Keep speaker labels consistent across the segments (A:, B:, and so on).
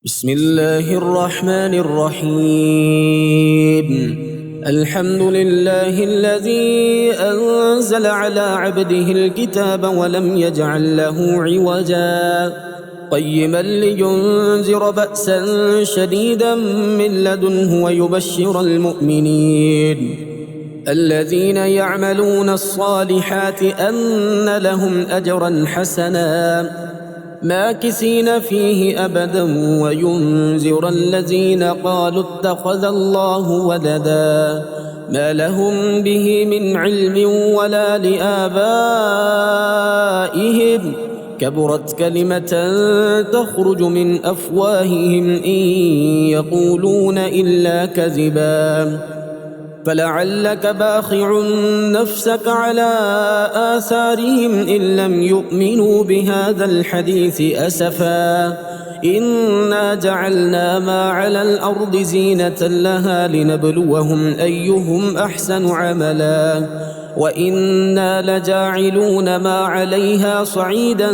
A: بسم الله الرحمن الرحيم. الحمد لله الذي أنزل على عبده الكتاب ولم يجعل له عوجا قيما لينذر بأسا شديدا من لدنه ويبشر المؤمنين الذين يعملون الصالحات أن لهم أجرا حسنا ماكثين فيه أبدا وينذر الذين قالوا اتخذ الله ولدا ما لهم به من علم ولا لآبائهم كبرت كلمة تخرج من أفواههم إن يقولون إلا كذبا فلعلك باخع نفسك على آثارهم إن لم يؤمنوا بهذا الحديث أسفا إنا جعلنا ما على الأرض زينة لها لنبلوهم أيهم أحسن عملا وإنا لجاعلون ما عليها صعيدا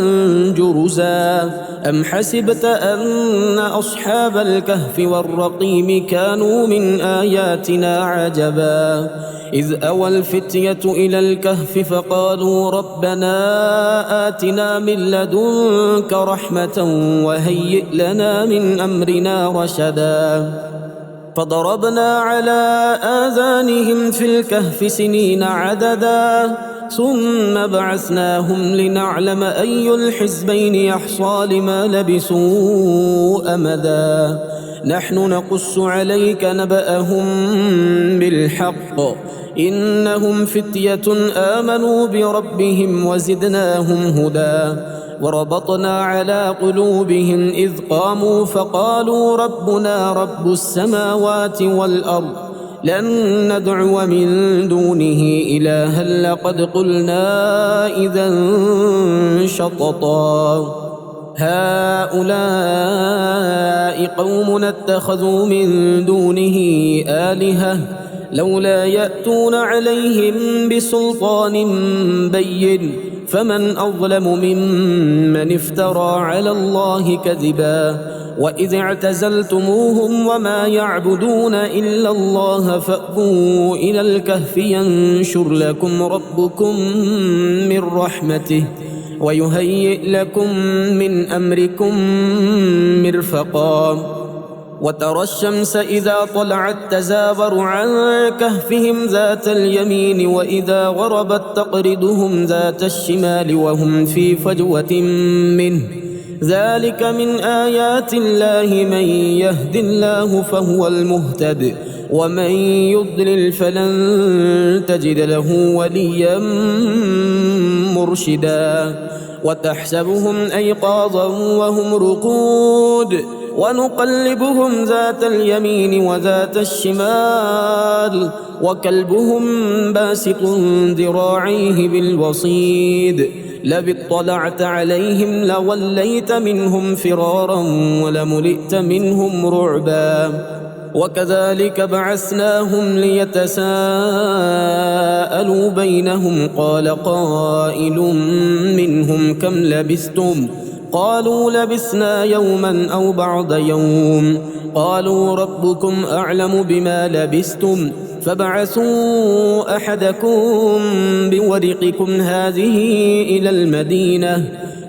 A: جرزا أم حسبت أن أصحاب الكهف والرقيم كانوا من آياتنا عجبا إذ أوى الفتية إلى الكهف فقالوا ربنا آتنا من لدنك رحمة وهيئ لنا من أمرنا رشدا فضربنا على آذانهم في الكهف سنين عددا ثم بعثناهم لنعلم أي الحزبين يحصى لما لبثوا أمدا نحن نقص عليك نبأهم بالحق إنهم فتية آمنوا بربهم وزدناهم هدى وربطنا على قلوبهم إذ قاموا فقالوا ربنا رب السماوات والأرض لن ندعو من دونه إلها لقد قلنا إذا شططا هؤلاء قوم اتخذوا من دونه آلهة لولا يأتون عليهم بسلطان بين فمن أظلم ممن افترى على الله كذبا وإذ اعتزلتموهم وما يعبدون إلا الله فأووا إلى الكهف ينشر لكم ربكم من رحمته ويهيئ لكم من أمركم مرفقا وترى الشمس إذا طلعت تزاور عن كهفهم ذات اليمين وإذا غربت تقرضهم ذات الشمال وهم في فجوة منه ذلك من آيات الله من يهد الله فهو المهتد ومن يضلل فلن تجد له وليا مرشدا وتحسبهم أيقاظا وهم رقود ونقلبهم ذات اليمين وذات الشمال وكلبهم باسط ذراعيه بالوصيد لو اطلعت عليهم لوليت منهم فرارا ولملئت منهم رعبا وكذلك بعثناهم ليتساءلوا بينهم قال قائل منهم كم لبثتم قالوا لبثنا يوما أو بعض يوم قالوا ربكم أعلم بما لبثتم فابعثوا أحدكم بورقكم هذه إلى المدينة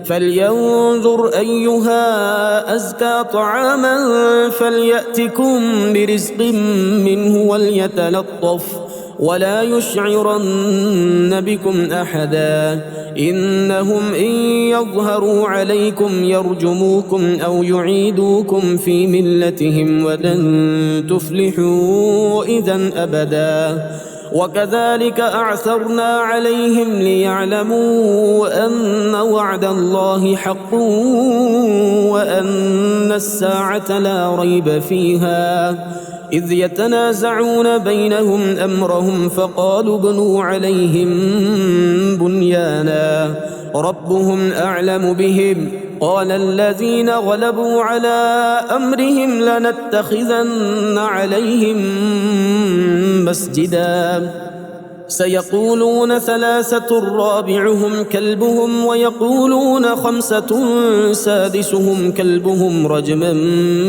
A: فلينظر أيها أزكى طعاما فليأتكم برزق منه وليتلطف ولا يشعرن بكم أحدا إنهم إن يظهروا عليكم يرجموكم أو يعيدوكم في ملتهم ولن تفلحوا إذا أبدا وكذلك أعثرنا عليهم ليعلموا أن وعد الله حق وأن الساعة لا ريب فيها إذ يتنازعون بينهم أمرهم فقالوا ابنوا عليهم بنيانا ربهم أعلم بهم قال الذين غلبوا على أمرهم لنتخذن عليهم مسجدا سيقولون 3 رابعهم كلبهم ويقولون 5 سادسهم كلبهم رجما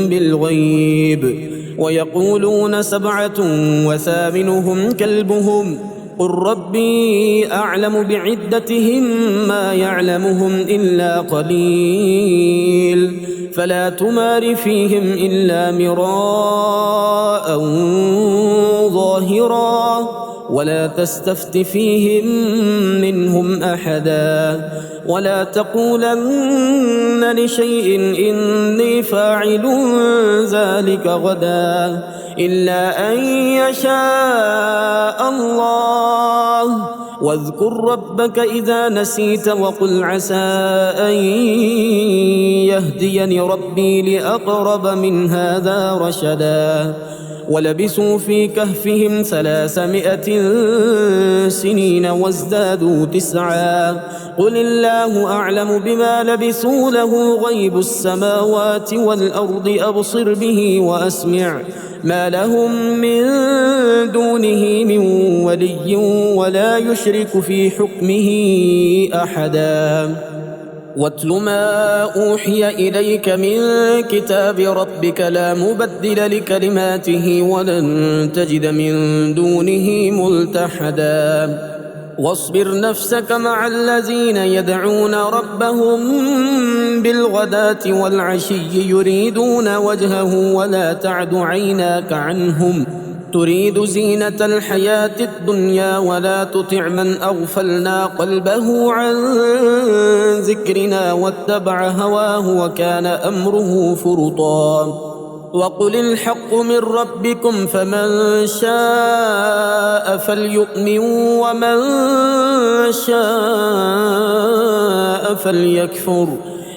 A: بالغيب ويقولون 7 وثامنهم كلبهم قل ربي أعلم بعدتهم ما يعلمهم إلا قليل فلا تمار فيهم إلا مراء ظاهرا ولا تستفت فيهم منهم أحدا ولا تقولن لشيء إني فاعل ذلك غدا إلا أن يشاء الله واذكر ربك إذا نسيت وقل عسى أن يهديني ربي لأقرب من هذا رشدا ولبثوا في كهفهم 300 سنين وازدادوا 9 قل الله أعلم بما لبثوا له غيب السماوات والأرض أبصر به وأسمع ما لهم من دونه من ولي ولا يشرك في حكمه أحدا واتل ما أوحي إليك من كتاب ربك لا مبدل لكلماته ولن تجد من دونه ملتحدا واصبر نفسك مع الذين يدعون ربهم بالغداة والعشي يريدون وجهه ولا تعد عيناك عنهم تريد زينة الحياة الدنيا ولا تطع من أغفلنا قلبه عن ذكرنا واتبع هواه وكان أمره فرطا وقل الحق من ربكم فمن شاء فليؤمن ومن شاء فليكفر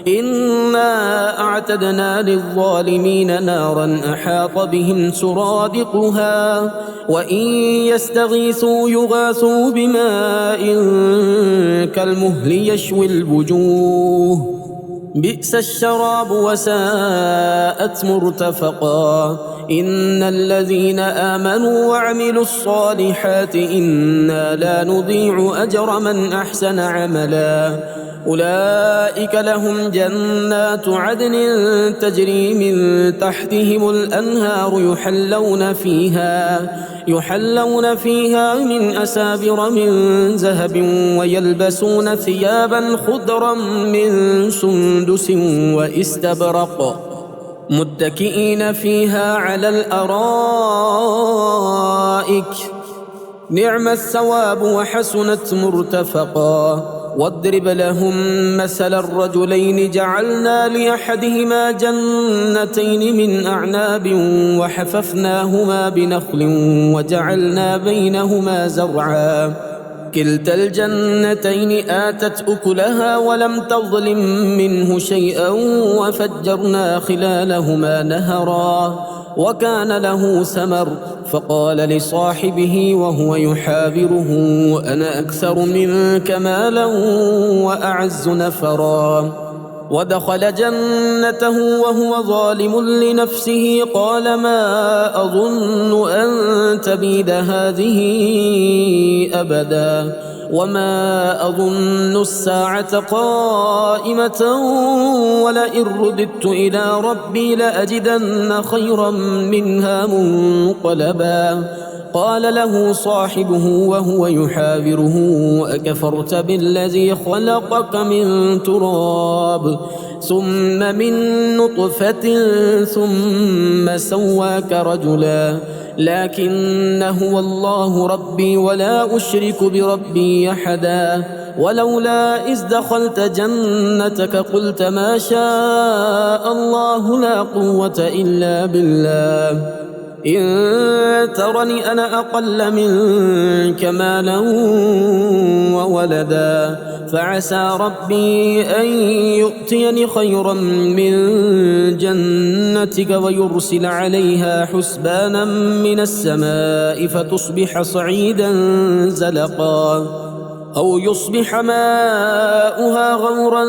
A: إنا أعتدنا للظالمين نارا أحاط بهم سرادقها وإن يستغيثوا يغاثوا بماء كالمهل يشوي الوجوه بئس الشراب وساءت مرتفقا إن الذين آمنوا وعملوا الصالحات إنا لا نضيع أجر من أحسن عملا أولئك لهم جنات عدن تجري من تحتهم الأنهار يحلون فيها من أسابر من ذهب ويلبسون ثيابا خضرا من سندس واستبرق متكئين فيها على الأرائك نعم الثواب وحسنت مرتفقا واضرب لهم مثل الرجلين جعلنا لأحدهما جنتين من أعناب وحففناهما بنخل وجعلنا بينهما زرعا كلتا الجنتين آتت أكلها ولم تظلم منه شيئا وفجرنا خلالهما نهرا وكان له ثمر فقال لصاحبه وهو يحاوره أنا أكثر منك مالا وأعز نفرا ودخل جنته وهو ظالم لنفسه قال ما أظن أن تبيد هذه أبدا وما أظن الساعة قائمة ولئن رددت إلى ربي لأجدن خيرا منها منقلبا قال له صاحبه وهو يحاوره أكفرت بالذي خلقك من تراب ثم من نطفة ثم سواك رجلا لكن هو الله ربي ولا أشرك بربي أحدا ولولا إذ دخلت جنتك قلت ما شاء الله لا قوة إلا بالله إن ترني أنا أقل منك مالا وولدا فعسى ربي أن يؤتيني خيرا من جنتك ويرسل عليها حسبانا من السماء فتصبح صعيدا زلقا أو يصبح ماؤها غورا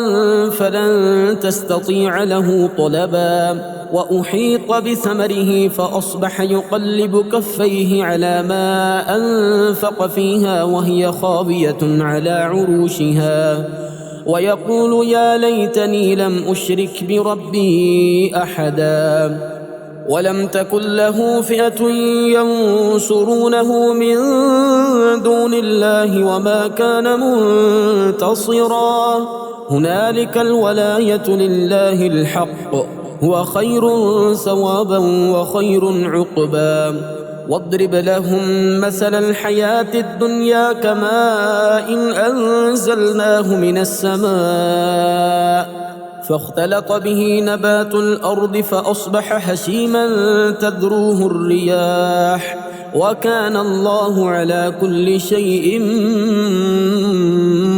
A: فلن تستطيع له طلبا وأحيط بثمره فأصبح يقلب كفيه على ما أنفق فيها وهي خاوية على عروشها ويقول يا ليتني لم أشرك بربي أحدا ولم تكن له فئة ينصرونه من دون الله وما كان منتصرا هنالك الولاية لله الحق هو خير ثوابا وخير عقبا واضرب لهم مثل الحياة الدنيا كماء إن أنزلناه من السماء فاختلط به نبات الأرض فأصبح هشيما تذروه الرياح وكان الله على كل شيء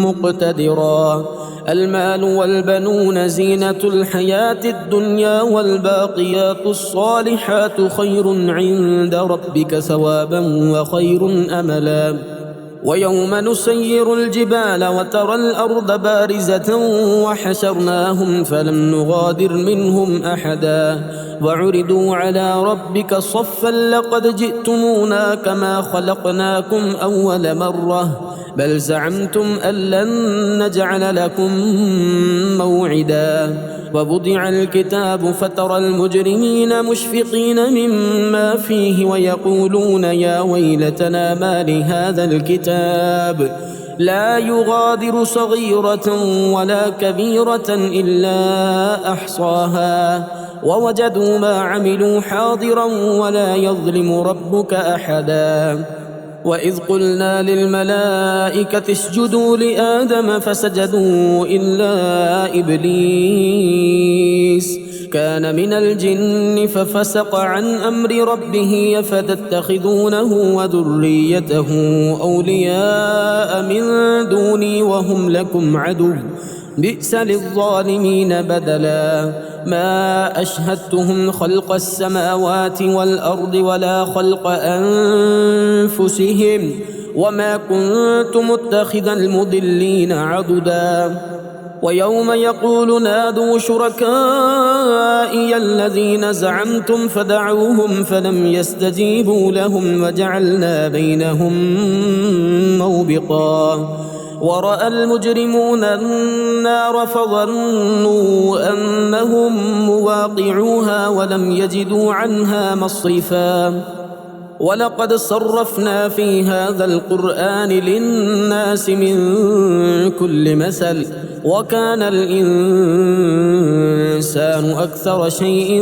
A: مقتدرا المال والبنون زينة الحياة الدنيا والباقيات الصالحات خير عند ربك ثوابا وخير أملا ويوم نسير الجبال وترى الأرض بارزة وحشرناهم فلم نغادر منهم أحدا وعرضوا على ربك صفا لقد جئتمونا كما خلقناكم أول مرة بل زعمتم أن لن نجعل لكم موعدا ووضع الكتاب فترى المجرمين مشفقين مما فيه ويقولون يا ويلتنا ما لهذا الكتاب لا يغادر صغيرة ولا كبيرة إلا أحصاها ووجدوا ما عملوا حاضرا ولا يظلم ربك أحدا وإذ قلنا للملائكة اسجدوا لآدم فسجدوا إلا إبليس كان من الجن ففسق عن أمر ربه أفتتخذونه وذريته أولياء من دوني وهم لكم عدو بئس للظالمين بدلا ما أشهدتهم خلق السماوات والأرض ولا خلق أنفسهم وما كنت متخذ المضلين عضدا ويوم يقول نادوا شركائي الذين زعمتم فدعوهم فلم يستجيبوا لهم وجعلنا بينهم موبقا ورأى المجرمون النار فظنوا أنهم مواقعوها ولم يجدوا عنها مصرفا ولقد صرفنا في هذا القرآن للناس من كل مثل وكان الإنسان أكثر شيء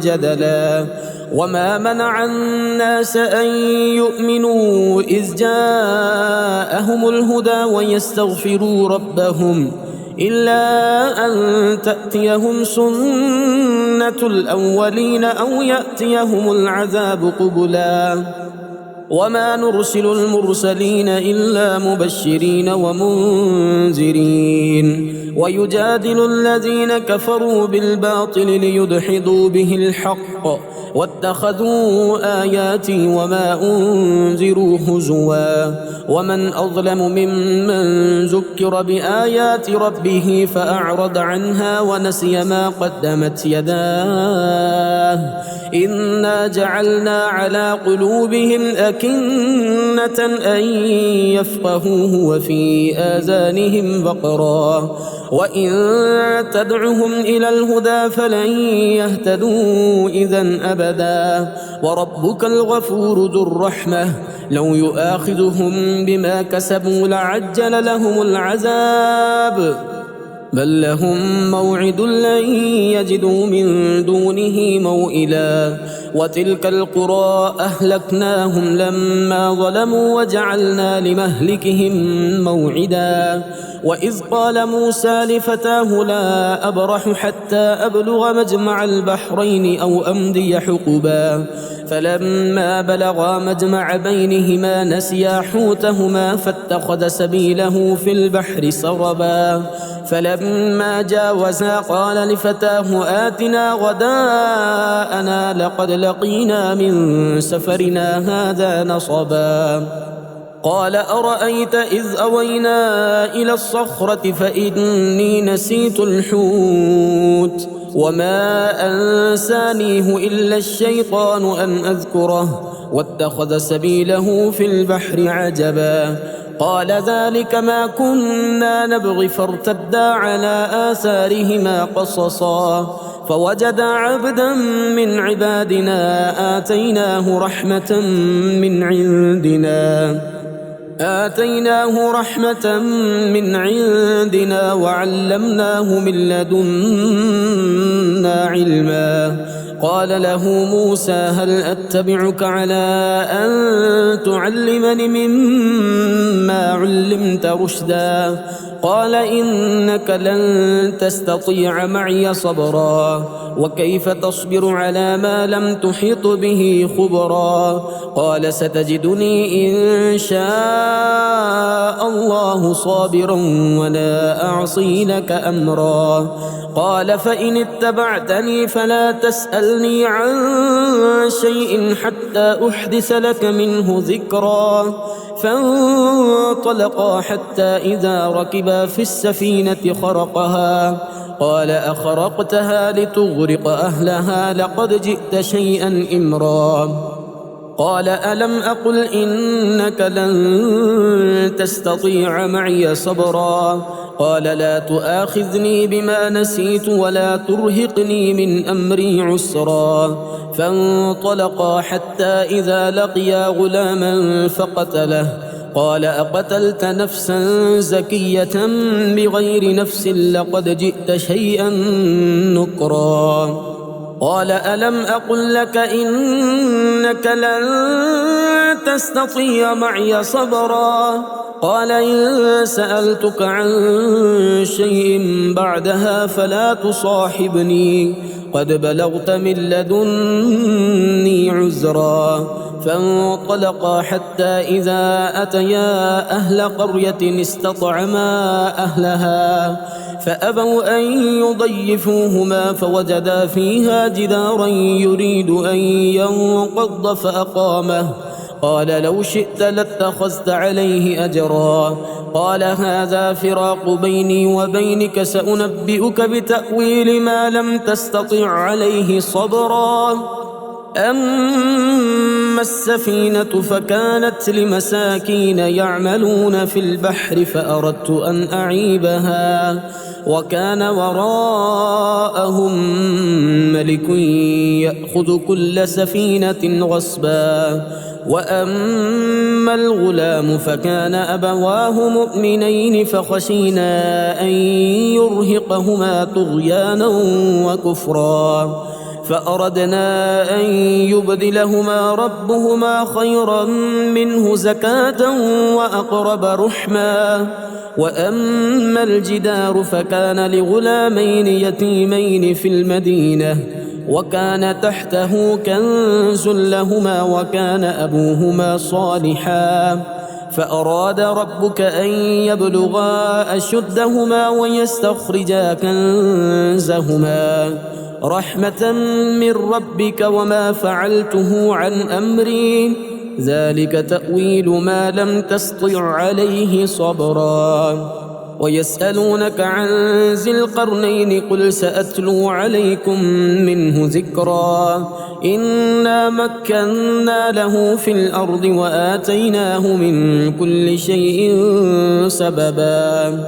A: جدلا وما منع الناس أن يؤمنوا إذ جاءهم الهدى ويستغفروا ربهم إلا أن تأتيهم سنة الأولين أو يأتيهم العذاب قبلا وما نرسل المرسلين إلا مبشرين ومنذرين ويجادل الذين كفروا بالباطل ليدحضوا به الحق واتخذوا آياتي وما أنذروا هزوا ومن أظلم ممن ذكر بآيات ربه فأعرض عنها ونسي ما قدمت يداه إنا جعلنا على قلوبهم أكنة أن يفقهوه وفي آذانهم وقرا وإن تدعهم إلى الهدى فلن يهتدوا إذا أبدا وربك الغفور ذو الرحمة لو يؤاخذهم بما كسبوا لعجل لهم العذاب بل لهم موعد لن يجدوا من دونه موئلا وتلك القرى أهلكناهم لما ظلموا وجعلنا لمهلكهم موعدا وإذ قال موسى لفتاه لا أبرح حتى أبلغ مجمع البحرين أو أمضي حقبا فلما بلغا مجمع بينهما نسيا حوتهما فاتخذ سبيله في البحر سربا فلما جاوزا قال لفتاه آتنا غداءنا لقد لقينا من سفرنا هذا نصبا قال أرأيت إذ أوينا إلى الصخرة فإني نسيت الحوت وما أنسانيه إلا الشيطان أن أذكره واتخذ سبيله في البحر عجبا قال ذلك ما كنا نبغي فارتدا على آثارهما قصصا فوجدا عبدا من عبادنا آتيناه رحمة من عندنا وعلمناه من لدنا علما قال له موسى هل أتبعك على أن تعلمني مما علمت رشدا قال إنك لن تستطيع معي صبرا وكيف تصبر على ما لم تحط به خبرا قال ستجدني إن شاء الله صابرا ولا أعصي لك أمرا قال فإن اتبعتني فلا تسألني عن شيء حتى أحدث لك منه ذكرا فانطلقا حتى إذا ركبا في السفينة خرقها قال أخرقتها لتغرق أهلها لقد جئت شيئا إمرا قال ألم أقل إنك لن تستطيع معي صبرا قال لا تؤاخذني بما نسيت ولا ترهقني من أمري عسرا فانطلقا حتى إذا لقيا غلاما فقتله قال أقتلت نفسا زكية بغير نفس لقد جئت شيئا نكرا قال ألم أقل لك إنك لن تستطيع معي صبرا قال إن سألتك عن شيء بعدها فلا تصاحبني قد بلغت من لدني عذرا فانطلقا حتى إذا أتيا أهل قرية استطعما أهلها فأبوا أن يضيفوهما فوجدا فيها جدارا يريد أن ينقض فأقامه قال لو شئت لاتخذت عليه أجرا قال هذا فراق بيني وبينك سأنبئك بتأويل ما لم تستطع عليه صبرا أما السفينة فكانت لمساكين يعملون في البحر فأردت أن أعيبها وكان وراءهم ملك يأخذ كل سفينة غصبا وأما الغلام فكان أبواه مؤمنين فخشينا أن يرهقهما طغيانا وكفرا فأردنا أن يبدلهما ربهما خيرا منه زكاة وأقرب رحما وأما الجدار فكان لغلامين يتيمين في المدينة وكان تحته كنز لهما وكان أبوهما صالحا فأراد ربك أن يبلغا أشدهما ويستخرجا كنزهما رحمة من ربك وما فعلته عن أمري ذلك تأويل ما لم تسطع عليه صبرا ويسألونك عن ذي القرنين قل سأتلو عليكم منه ذكرا إنا مكنا له في الأرض وآتيناه من كل شيء سببا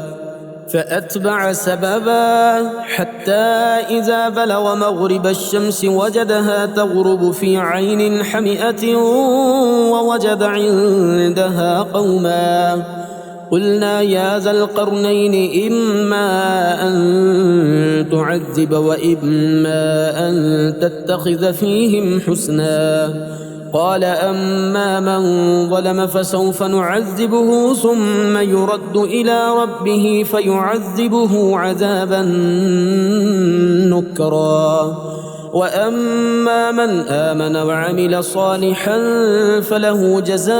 A: فأتبع سببا حتى إذا بلغ مغرب الشمس وجدها تغرب في عين حمئة ووجد عندها قوما قلنا يا ذا القرنين إما أن تعذب وإما أن تتخذ فيهم حسنا قال أما من ظلم فسوف نعذبه ثم يرد إلى ربه فيعذبه عذابا نكرا وأما من آمن وعمل صالحا فله جزاء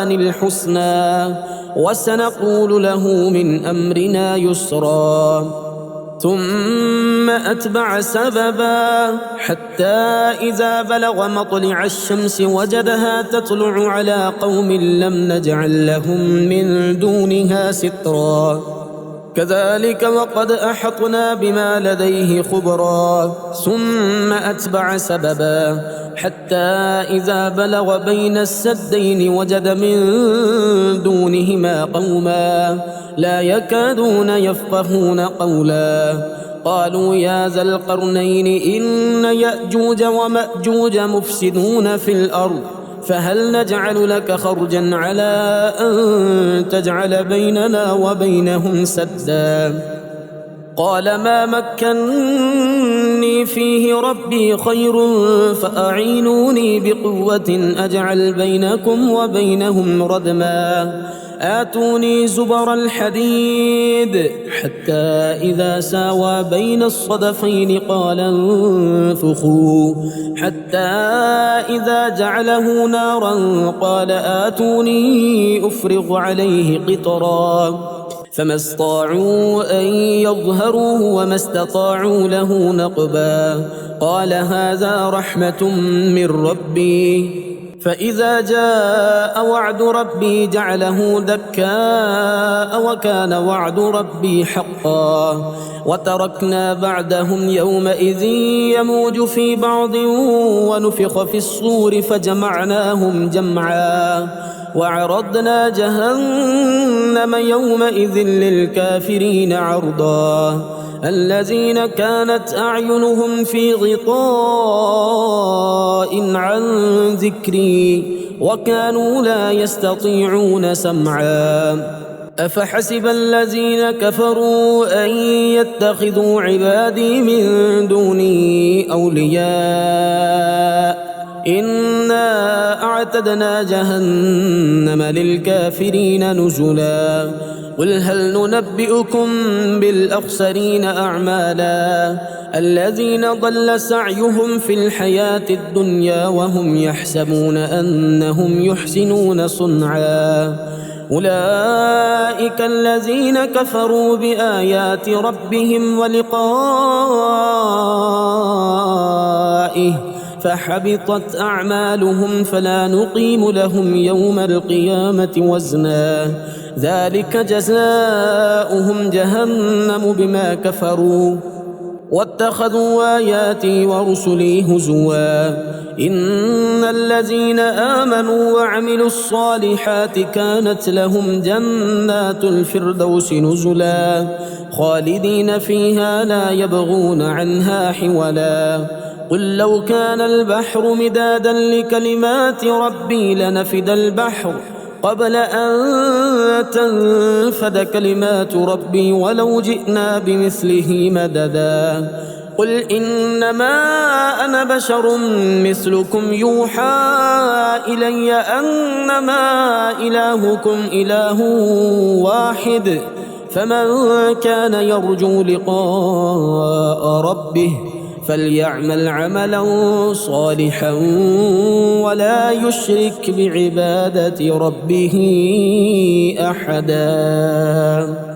A: الحسنى وسنقول له من أمرنا يسرا ثم أتبع سببا حتى إذا بلغ مطلع الشمس وجدها تطلع على قوم لم نجعل لهم من دونها سترا كذلك وقد أحطنا بما لديه خبرا ثم أتبع سببا حتى إذا بلغ بين السدين وجد من دونهما قوما لا يكادون يفقهون قولا قالوا يا ذا القرنين إن يأجوج ومأجوج مفسدون في الأرض فهل نجعل لك خرجا على أن تجعل بيننا وبينهم سدا قال ما مكنني فيه ربي خير فأعينوني بقوة أجعل بينكم وبينهم ردما آتوني زبر الحديد حتى إذا ساوى بين الصدفين قال انفخوا حتى إذا جعله نارا قال آتوني أفرغ عليه قطرا فما استطاعوا أن يظهروه وما استطاعوا له نقبا قال هذا رحمة من ربي فإذا جاء وعد ربي جعله دكاء وكان وعد ربي حقا وتركنا بعدهم يومئذ يموج في بعض ونفخ في الصور فجمعناهم جمعا وعرضنا جهنم يومئذ للكافرين عرضا الذين كانت أعينهم في غطاء عن ذكري وكانوا لا يستطيعون سمعا أفحسب الذين كفروا أن يتخذوا عبادي من دوني أولياء إنا أعتدنا جهنم للكافرين نزلا قل هل ننبئكم بالأخسرين أعمالا الذين ضل سعيهم في الحياة الدنيا وهم يحسبون أنهم يحسنون صنعا أولئك الذين كفروا بآيات ربهم ولقائه فحبطت أعمالهم فلا نقيم لهم يوم القيامة وزنا ذلك جزاؤهم جهنم بما كفروا واتخذوا آياتي ورسلي هزوا إن الذين آمنوا وعملوا الصالحات كانت لهم جنات الفردوس نزلا خالدين فيها لا يبغون عنها حولا قل لو كان البحر مدادا لكلمات ربي لنفد البحر قبل أن تنفد كلمات ربي ولو جئنا بمثله مددا قل إنما أنا بشر مثلكم يوحى إلي أنما إلهكم إله واحد فمن كان يرجو لقاء ربه فليعمل عملا صالحا ولا يشرك بعبادة ربه أحدا.